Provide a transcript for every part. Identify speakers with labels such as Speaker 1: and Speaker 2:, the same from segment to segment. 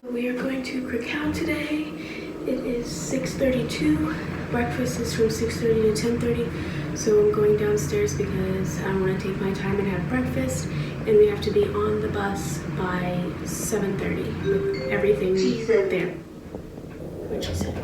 Speaker 1: We are going to Krakow today. It is 6:32. Breakfast is from 6:30 to 10:30. So I'm going downstairs because I want to take my time and have breakfast. And we have to be on the bus by 7:30 with everything there. What she said.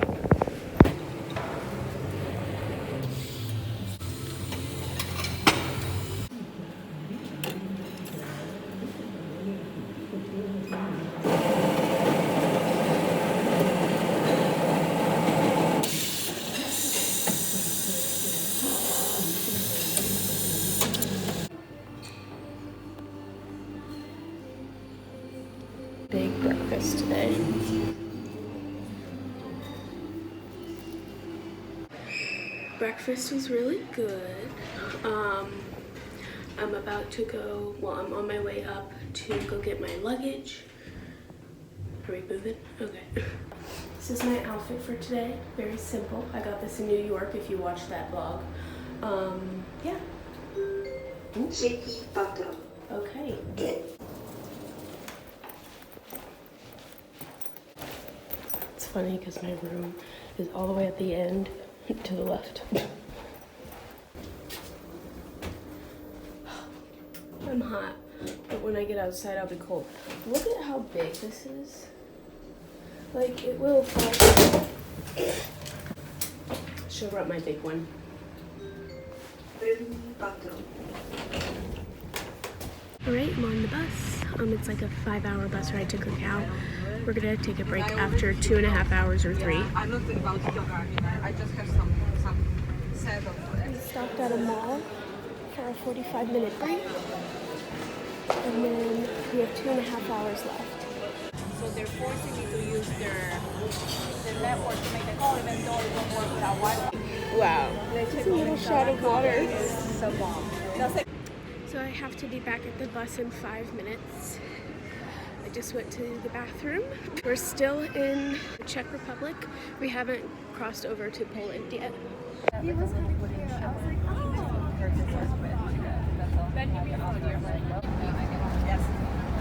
Speaker 1: Big breakfast today. Breakfast was really good. I'm about to go, I'm on my way up to go get my luggage. Are we moving? Okay. This is my outfit for today. Very simple. I got this in New York if you watched that vlog. Yeah. Okay. It's funny because my room is all the way at the end to the left. I'm hot, but when I get outside I'll be cold. Look at how big this is. Like, it will fall. Show her up my big one. Alright, I'm on the bus. It's like a 5-hour bus ride to Krakow. We're gonna take a break after 2.5 hours or 3.
Speaker 2: I'm not about yoga. I just have some set of.
Speaker 1: We stopped at a mall for a 45-minute break. And then we have 2.5 hours left.
Speaker 2: So they're forcing me to use their network to make the call, even though it won't work without Wi-Fi.
Speaker 1: Wow. It's a little shot of water.
Speaker 2: So bomb.
Speaker 1: So I have to be back at the bus in 5 minutes. I just went to the bathroom. We're still in the Czech Republic. We haven't crossed over to Poland yet.
Speaker 2: He was kind of cute. I was like, oh. Yes.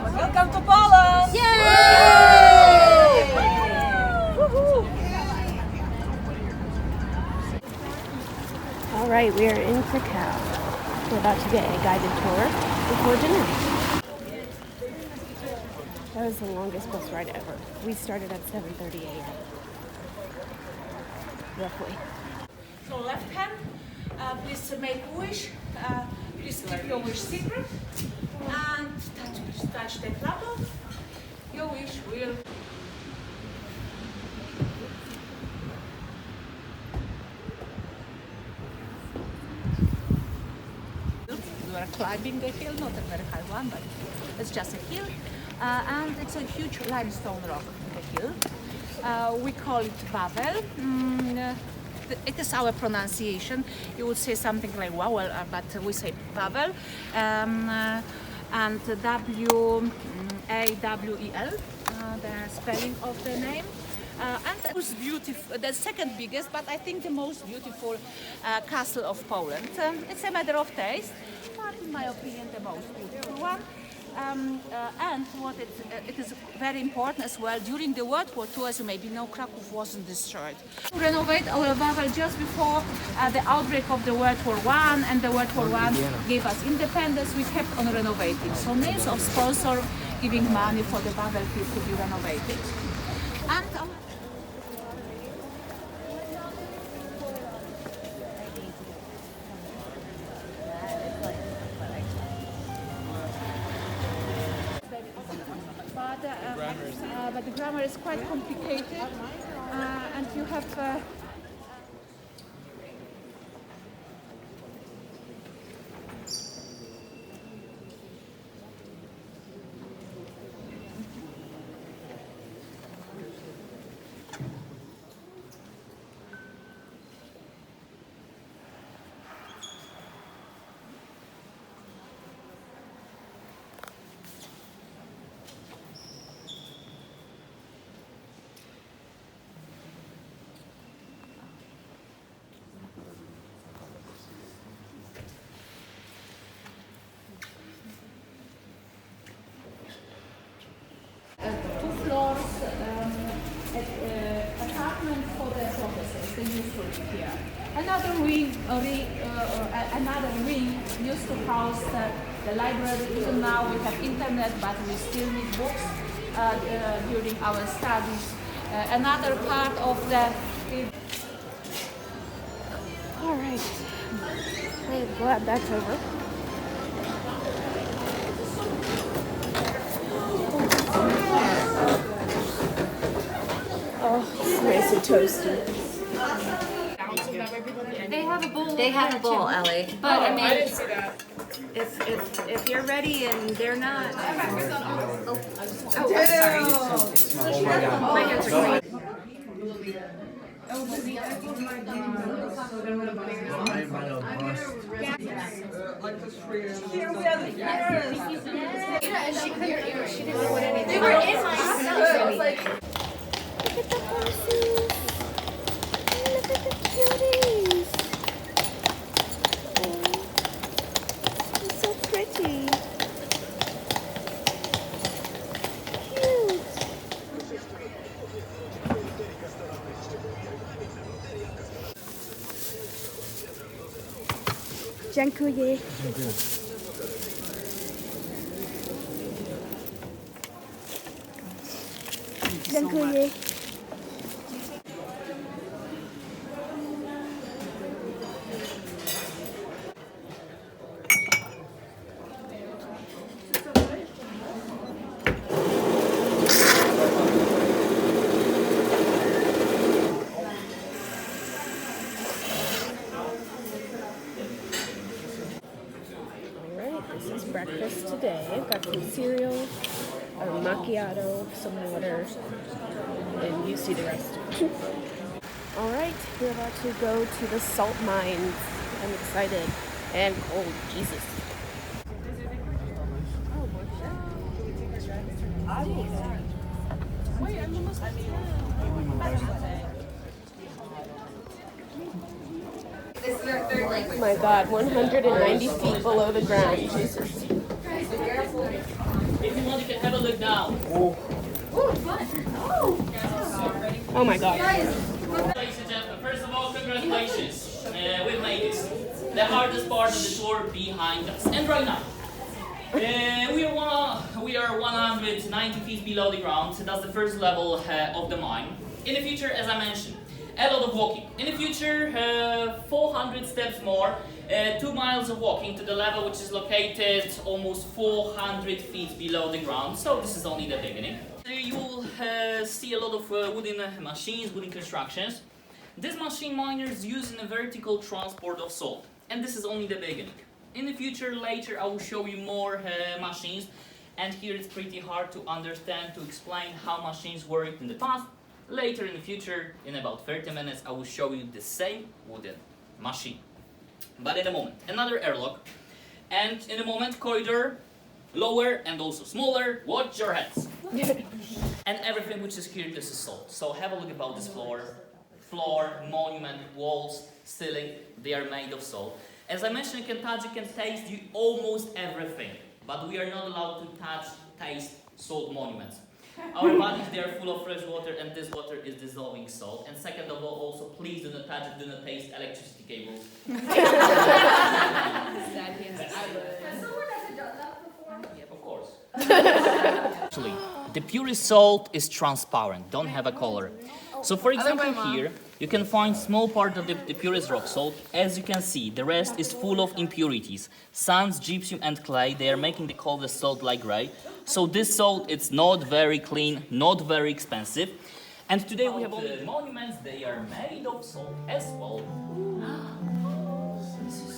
Speaker 2: Welcome to Poland!
Speaker 1: Yay! All right, we are in Krakow. We're about to get a guided tour before dinner. That was the longest bus ride ever. We started at 7:30 a.m. roughly.
Speaker 2: So left hand, please make wish. Please keep your wish secret. And touch the flapper. Your wish will. We are climbing the hill, not a very high one, but it's just a hill. And it's a huge limestone rock, the hill. We call it Wawel. It is our pronunciation. You would say something like Wawel, but we say Wawel. And W-A-W-E-L, the spelling of the name. And it was beautiful, the second biggest, but I think the most beautiful castle of Poland. It's a matter of taste, but in my opinion, the most beautiful one. And what it is very important as well, during the World War II, as you maybe know, Krakow wasn't destroyed. We renovate our Wawel just before the outbreak of the World War I, and the World War I gave us independence. We kept on renovating. So names of sponsors giving money for the Wawel field to be renovated. And but the grammar is quite complicated, and you have the useful here. Another wing used to house the library. Even now we have internet, but we still need books during our studies. Another part of the...
Speaker 1: All right. I'm glad that's over. Oh, it's nice and toasty.
Speaker 3: They have a bowl.
Speaker 4: They have a bowl, Ellie.
Speaker 3: But I mean,
Speaker 4: if you're ready and they're not. Oh, I'm sorry. My hands are clean.
Speaker 3: they were in my house. I was like,
Speaker 1: Look at the horses. Look at the cuties. Oh, they're so pretty. Cute. Dziękuję. Dziękuję. This is breakfast today. I've got some cereal, a macchiato, some water, and you see the rest. All right, we're about to go to the salt mines. I'm excited and cold. Jesus.
Speaker 3: this is our third language.
Speaker 1: Oh my God, 190 feet below the ground. Jesus.
Speaker 5: If you want, you can have a look down.
Speaker 1: Oh my God.
Speaker 5: Ladies and gentlemen, first of all, congratulations. We've made this. The hardest part of the tour behind us. And right now, we are 190 feet below the ground. That's the first level of the mine. In the future, as I mentioned, a lot of walking. In the future, 400 steps more, 2 miles of walking to the level which is located almost 400 feet below the ground. So this is only the beginning. You will see a lot of wooden machines, wooden constructions. This machine miners use in a vertical transport of salt. And this is only the beginning. In the future, later, I will show you more machines. And here it's pretty hard to understand, to explain how machines worked in the past. Later in the future, in about 30 minutes, I will show you the same wooden machine. But in a moment, another airlock. And in a moment, corridor, lower and also smaller. Watch your heads. And everything which is here, this is salt. So have a look about this floor. Floor, monument, walls, ceiling, they are made of salt. As I mentioned, Kentucky can taste you almost everything. But we are not allowed to taste salt monuments. Our bodies, they are full of fresh water, and this water is dissolving salt. And second of all, also, please do not touch it, do not taste electricity cables. Yep, of course. Actually, the purest salt is transparent, don't have a color. So for example here, you can find small part of the purest rock salt. As you can see, the rest is full of impurities. Sand, gypsum and clay, they are making the color salt like gray. So this salt, it's not very clean, not very expensive. And today we have all the monuments, they are made of salt as well.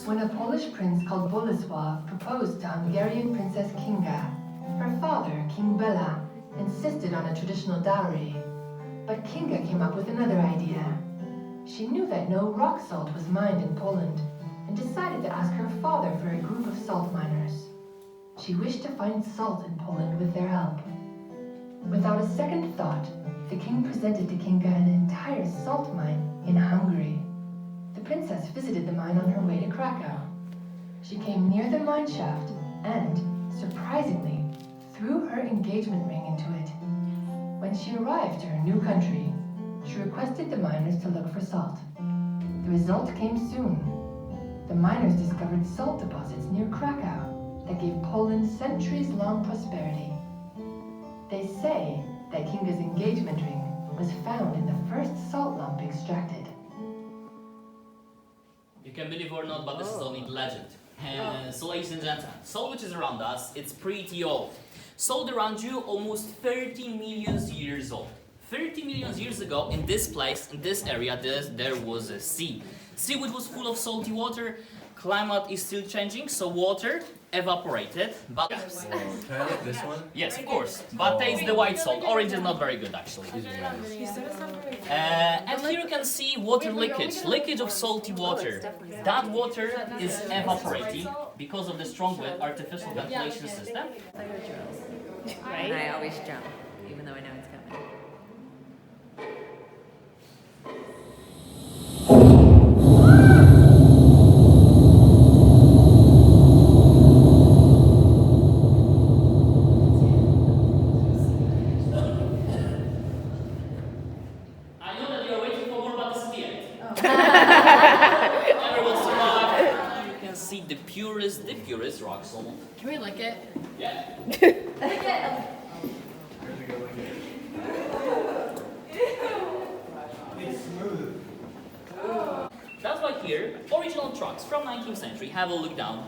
Speaker 6: When a Polish prince called Bolesław proposed to Hungarian Princess Kinga, her father, King Bela, insisted on a traditional dowry. But Kinga came up with another idea. She knew that no rock salt was mined in Poland and decided to ask her father for a group of salt miners. She wished to find salt in Poland with their help. Without a second thought, the king presented to Kinga an entire salt mine in Hungary. The princess visited the mine on her way to Krakow. She came near the mine shaft and, surprisingly, threw her engagement ring into it. When she arrived to her new country, she requested the miners to look for salt. The result came soon. The miners discovered salt deposits near Krakow that gave Poland centuries-long prosperity. They say that Kinga's engagement ring was found in the first salt lump extracted.
Speaker 5: You can believe or not, but this is only the legend. So ladies and gentlemen, salt which is around us, it's pretty old. Salt around you almost 30 million years old. 30 million years ago, in this place, in this area, there was a sea. Sea which was full of salty water. Climate is still changing, so water evaporated. But
Speaker 7: Can I like this one?
Speaker 5: yes, of course. But taste the white salt. Orange is not very good, actually. And here you can see water leakage of salty water. That water is evaporating because of the strong artificial ventilation system.
Speaker 4: And I always jump, even though I know it's coming.
Speaker 5: I know that you're waiting for more, but this is the end. Everyone's survived. You can see the purest rock salt.
Speaker 3: Can we lick it?
Speaker 5: Yeah. That's why here, original trucks from 19th century, have a look down.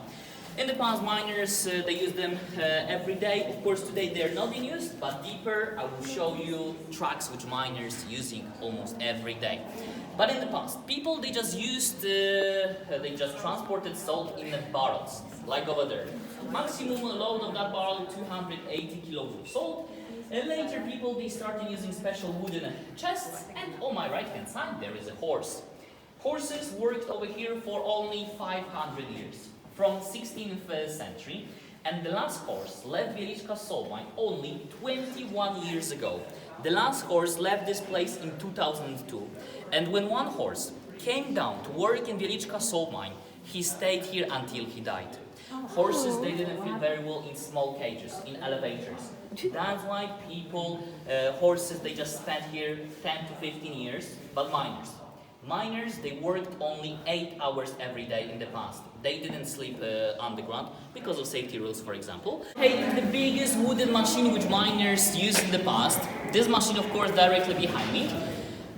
Speaker 5: In the past, miners, they used them every day. Of course, today they're not in use, but deeper, I will show you trucks which miners using almost every day. But in the past, people, they just transported salt in barrels, like over there. Maximum load of that barrel, 280 kilos of salt. And later, people, they started using special wooden chests, and on my right-hand side, there is a horse. Horses worked over here for only 500 years, from 16th century, and the last horse left Wieliczka salt mine only 21 years ago. The last horse left this place in 2002, and when one horse came down to work in Wieliczka salt mine, he stayed here until he died. Horses, they didn't feel very well in small cages, in elevators. That's why people, horses, they just spent here 10 to 15 years, but miners, they worked only 8 hours every day in the past. They didn't sleep underground because of safety rules, for example. Hey, the biggest wooden machine which miners used in the past. This machine, of course, directly behind me.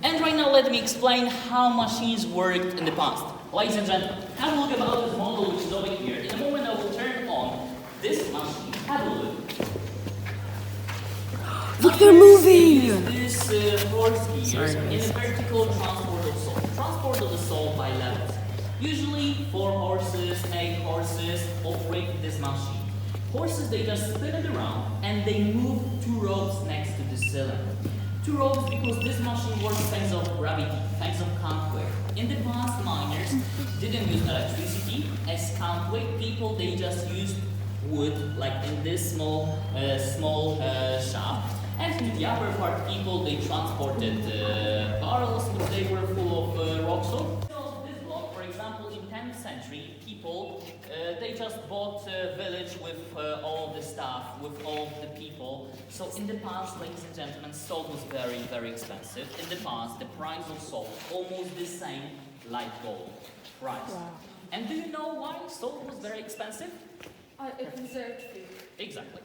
Speaker 5: And right now, let me explain how machines worked in the past. Ladies and gentlemen, have a look about this model which is over here. In a moment, I will turn on this machine. Have a look.
Speaker 1: Look, they're moving!
Speaker 5: This horse gears in a vertical transport of salt. Transport of the salt by levels. Usually 4 horses, 8 horses operate this machine. Horses, they just spin it around and they move 2 ropes next to the cylinder. 2 ropes because this machine works thanks of gravity, thanks of counterweight. In the past, miners didn't use electricity as counterweight. People, they just used wood, like in this small shaft. And in the upper part, people, they transported barrels which they were full of rock salt. This block, for example, in 10th century, people, they just bought a village with all the stuff, with all the people. So in the past, ladies and gentlemen, salt was very, very expensive. In the past, the price of salt almost the same like gold price. Wow. And do you know why salt was very expensive?
Speaker 3: It preserved food.
Speaker 5: Exactly.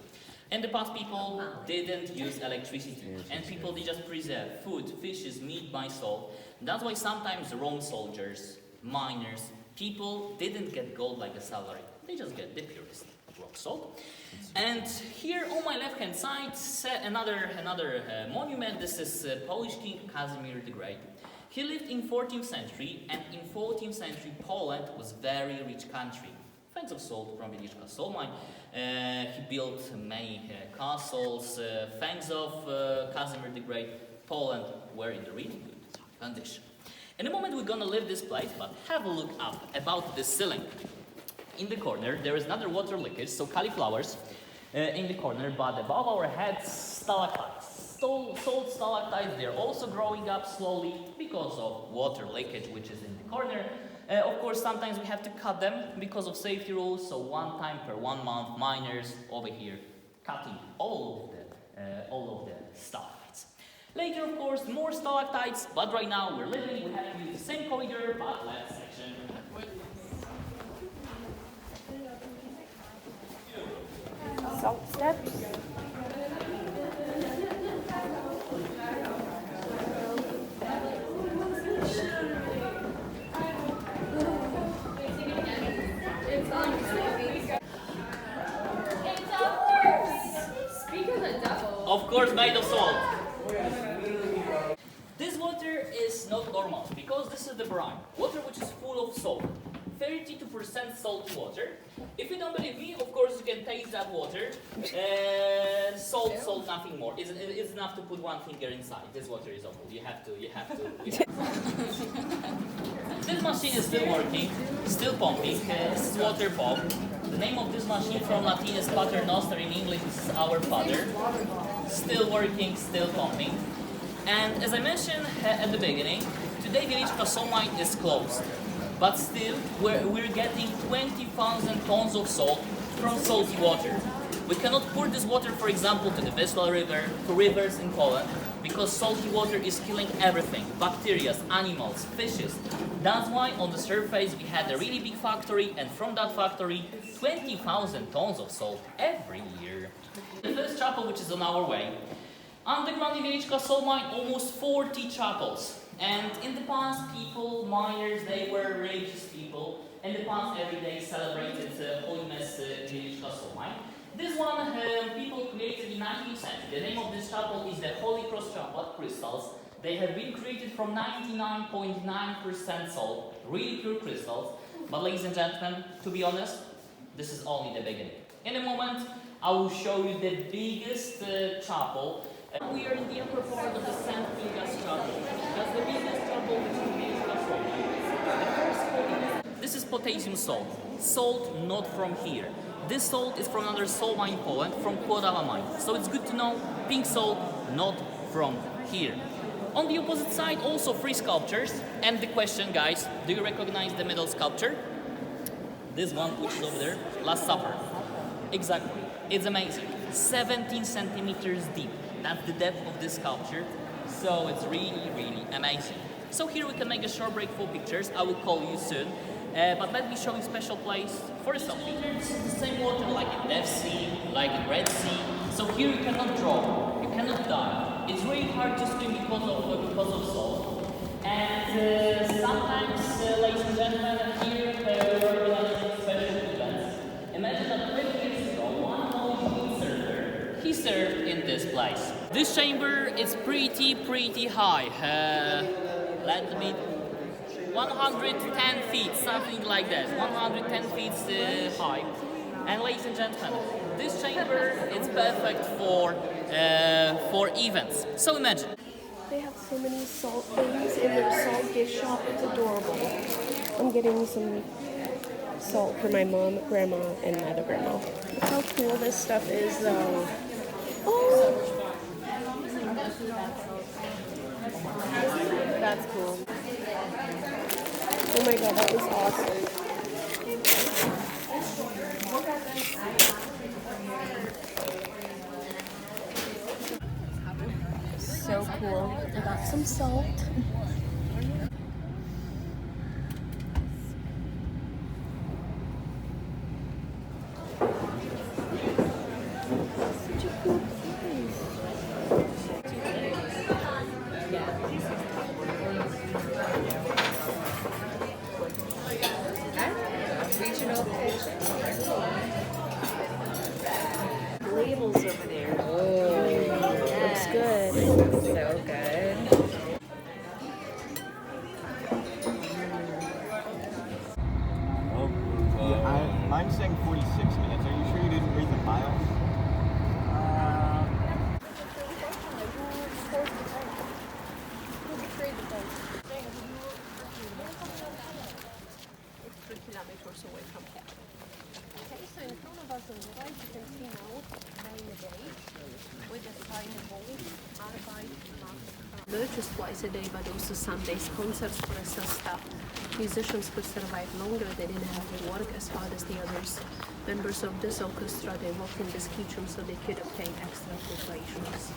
Speaker 5: In the past, people didn't use electricity, and people, they just preserve food, fishes, meat by salt. That's why sometimes Rome soldiers, miners, people didn't get gold like a salary. They just get the purest rock salt. And here on my left-hand side, another monument. This is Polish King Casimir the Great. He lived in 14th century, and in 14th century, Poland was a very rich country. Thanks of salt from Wieliczka salt mine. He built many castles. Thanks of Casimir the Great, Poland were in a really good condition. In a moment we're gonna leave this place, but have a look up about the ceiling. In the corner there is another water leakage, so cauliflowers in the corner, but above our heads, stalactites. Salt stalactites, they're also growing up slowly because of water leakage which is in the corner. Of course, sometimes we have to cut them because of safety rules, so 1 time per 1 month, miners over here cutting all of the stalactites. Later, of course, more stalactites, but right now we have to use the same corridor, but left section.
Speaker 1: Salt steps.
Speaker 5: Of course, made of salt. This water is not normal because this is the brine, water which is full of salt. 32% salty water. If you don't believe me, of course you can taste that water. Salt, nothing more. It's enough to put one finger inside. This water is awful. You have to. This machine is still working, still pumping. This is water pump. The name of this machine from Latin is Pater Noster, in English is our Father. Still working, still pumping. And as I mentioned at the beginning, today Wieliczka salt mine is closed. But still, we're getting 20,000 tons of salt from salty water. We cannot pour this water, for example, to the Wisła River, to rivers in Poland, because salty water is killing everything, bacteria, animals, fishes. That's why on the surface we had a really big factory, and from that factory, 20,000 tons of salt every year. The first chapel which is on our way, underground in Wieliczka salt mine, almost 40 chapels. And in the past, miners, they were religious people. In the past, every day celebrated Holy Mass in Wieliczka salt mine. This one, people created in 19th century. The name of this chapel is the Holy Cross Chapel, crystals. They have been created from 99.9% salt, really pure crystals. But ladies and gentlemen, to be honest, this is only the beginning. In a moment, I will show you the biggest chapel. We are in the upper part of the St. Kinga's chapel. That's the biggest chapel between Wieliczka salt mine. This is potassium salt. Salt not from here. This salt is from another salt mine in Poland, from Krakow mine. So it's good to know, pink salt not from here. On the opposite side, also 3 sculptures. And the question, guys, do you recognize the middle sculpture? This one, which is over there, Last Supper. Exactly. It's amazing. 17 centimeters deep. That's the depth of this sculpture. So it's really, really amazing. So here we can make a short break for pictures. I will call you soon. But let me show you a special place for a selfie. This is the same water like in Dead Sea, like in Red Sea. So here you cannot drown, you cannot die. It's really hard to swim because of salt. And sometimes, ladies and gentlemen, here we're organizing special events. Imagine that 20 years ago, one Polish surfer, he surfed in this place. This chamber is pretty high. Let me 110 feet, something like that. 110 feet high. And ladies and gentlemen, this chamber is perfect for events. So imagine.
Speaker 1: They have so many salt things in their salt gift shop. It's adorable. I'm getting some salt for my mom, grandma, and my other grandma. Look how cool this stuff is, though. Oh! That's cool. Oh my god, that was awesome. So cool. I got some salt. Such a cool place.
Speaker 4: Regional
Speaker 1: Labels over there.
Speaker 4: Oh,
Speaker 1: Looks good.
Speaker 4: so good.
Speaker 8: I'm saying 46 minutes. Are you sure you didn't read the miles?
Speaker 1: It's 3 kilometers away from here. Okay, so in front of us on the right, you can see now during the day with the signable Arbeit macht. Just twice a day, but also Sundays, concerts for us and stuff. Musicians could survive longer, they didn't have to work as hard as the others. Members of this orchestra, they worked in this kitchen so they could obtain extra preparations.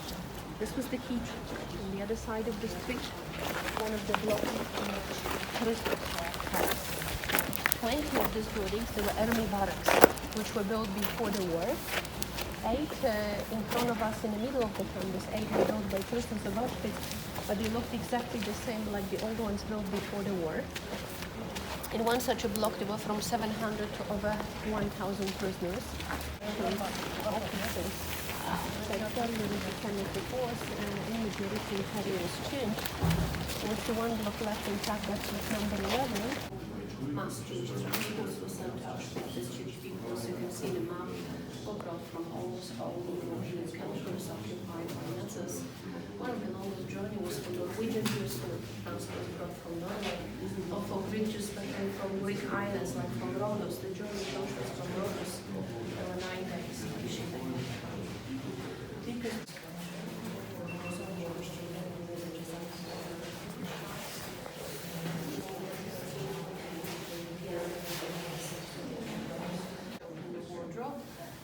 Speaker 9: This was the key tree. On the other side of the street, one of the blocks in which Christmas passed. 20 of these buildings, they were army barracks, which were built before the war. 8 in front of us in the middle of the town, this 8 were built by Christmas of Auschwitz, but they looked exactly the same like the old ones built before the war. In one such a block, there were from 700 to over 1,000 prisoners. Sectarian chemical force in majority interiors changed. With the one block left intact, that was number 11. Mass Jewish transports were sent to Auschwitz. These Jewish people, as you can see the map, were brought from almost all Auschwitz countries occupied by Nazis. One of the longest journey was for Norwegian Jews who transports brought from Norway, or for Greek Jews, especially from Greek islands like from Rhodos. The journey to Auschwitz from Rhodos, there were 9 days by shipping.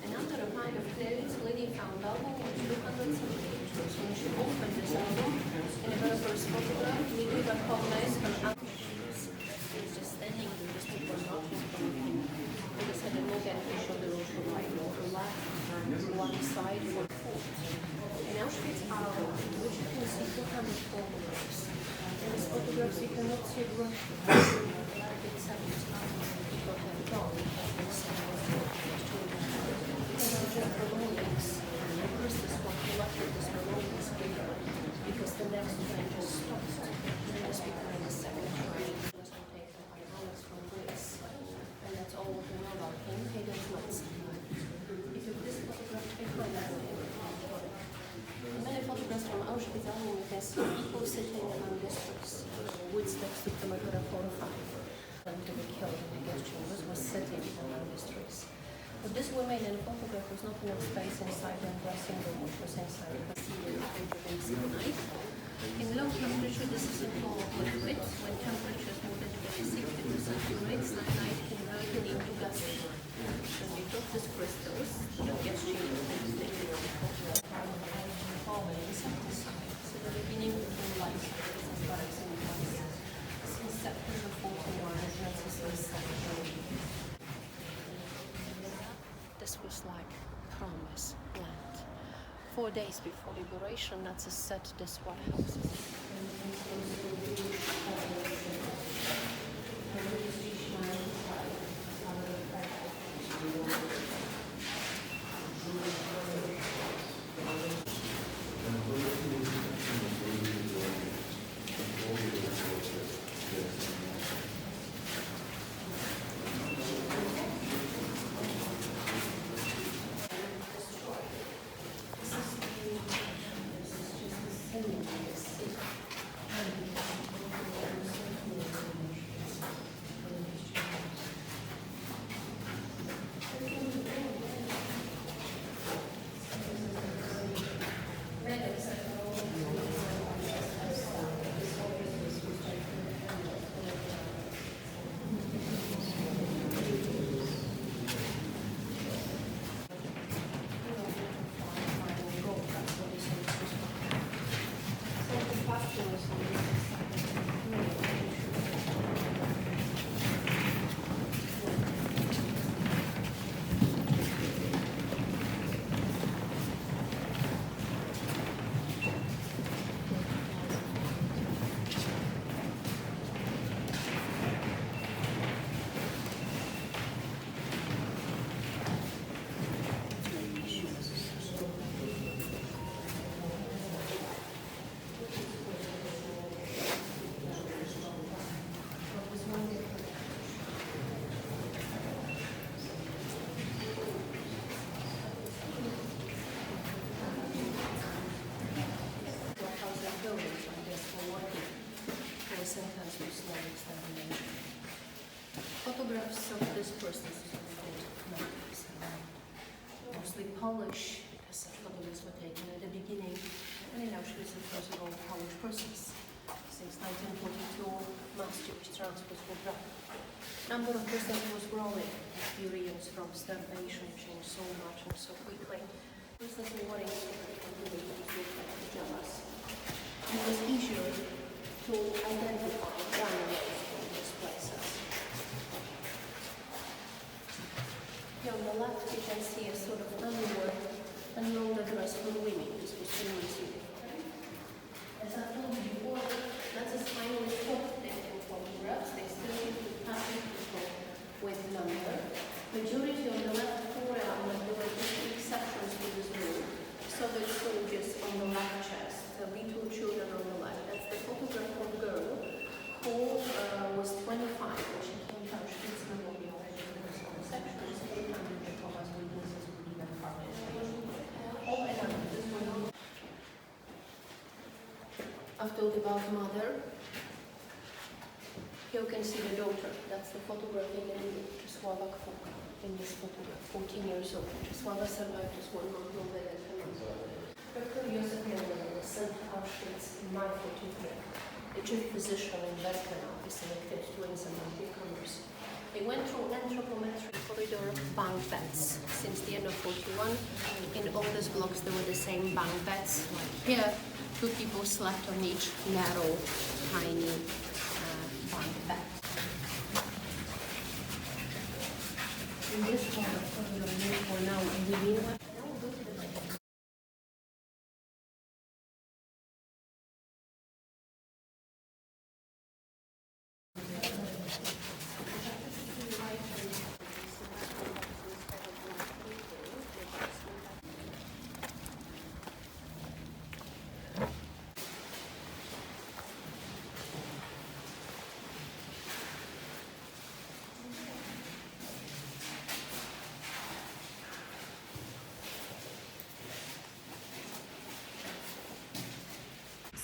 Speaker 9: And under a pile of clothes, Lily found album with 200 pictures. When she opened this album, in a very first photograph, we do recognize her album. She was just standing there, this book was not in front of him. We just had a look at her shoulder of her right or her left, one side or foot. In Auschwitz album, which you can see 200 photographs. In these photographs, you cannot see Russia. It's people have gone. First, this one collected this belongings paper because the next train just stopped. And this became the second train. It was taken by Alex from Greece. And that's all we know about him. He does not see. He took this photograph behind him. In many photographs from Auschwitz, you can see people sitting around the streets. Wood steps to Krakow 4 or 5. And to be killed in the gas chambers was sitting around the streets. But this woman in the photograph was not enough space inside the dressing room, which was inside the night. In low temperature, this is a flow of liquid. When temperatures move into 60 centigrades, cyanide converted into gas. When we drop these crystals, the gas chamber is taken out. Forming insecticide. So the beginning of the life cycle is barracks in place. Since September 41, Nazis were separated. This was like promised land. 4 days before liberation, Nazis set these warehouses. Photographs of this person mostly Polish, because the photographs were taken at the beginning, and in Auschwitz it was all Polish persons. Since 1942, mass Jewish transports were dropped. Number of persons was growing. Experience from starvation changed so much and so quickly. Persons in worrying I've told about mother. Here you can see the daughter. That's the photograph in the middle. Czesława Kwoka in this photograph, 14 years old. Czesława survived just 1 month longer than her mother. Dr. Józef Mengele was sent to Auschwitz in May 43. The chief physician in Birkenau is selected twins among newcomers. They went through anthropometric corridor bunk beds. Since the end of 41, in all these blocks there were the same bunk beds. Like here, 2 people slept on each narrow, tiny bunk bed. In this part of corridor, we now within one.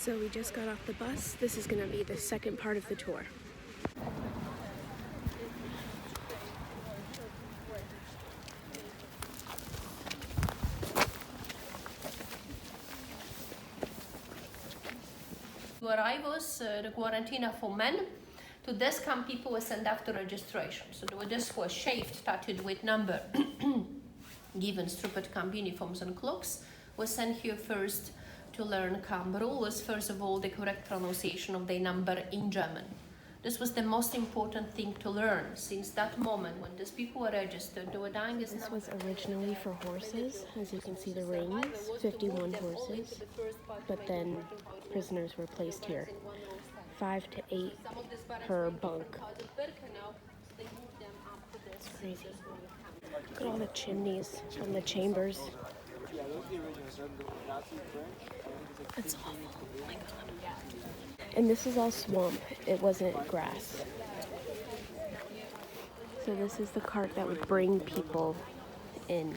Speaker 1: So we just got off the bus. This is going to be the second part of the tour.
Speaker 9: To arrive was the quarantine for men. To this camp people were sent after registration. So this was shaved, tattooed with number, given stripped camp uniforms and cloaks, was sent here first to learn camp rules. First of all, the correct pronunciation of the number in German. This was the most important thing to learn. Since that moment when these people were registered, they were dying as
Speaker 1: This was originally for horses. As you can see the rings, 51 horses. But then prisoners were placed here. 5 to 8 per bunk. It's crazy. Look at all the chimneys from the chambers. That's awful. Oh my god. And this is all swamp. It wasn't grass. So this is the cart that would bring people in.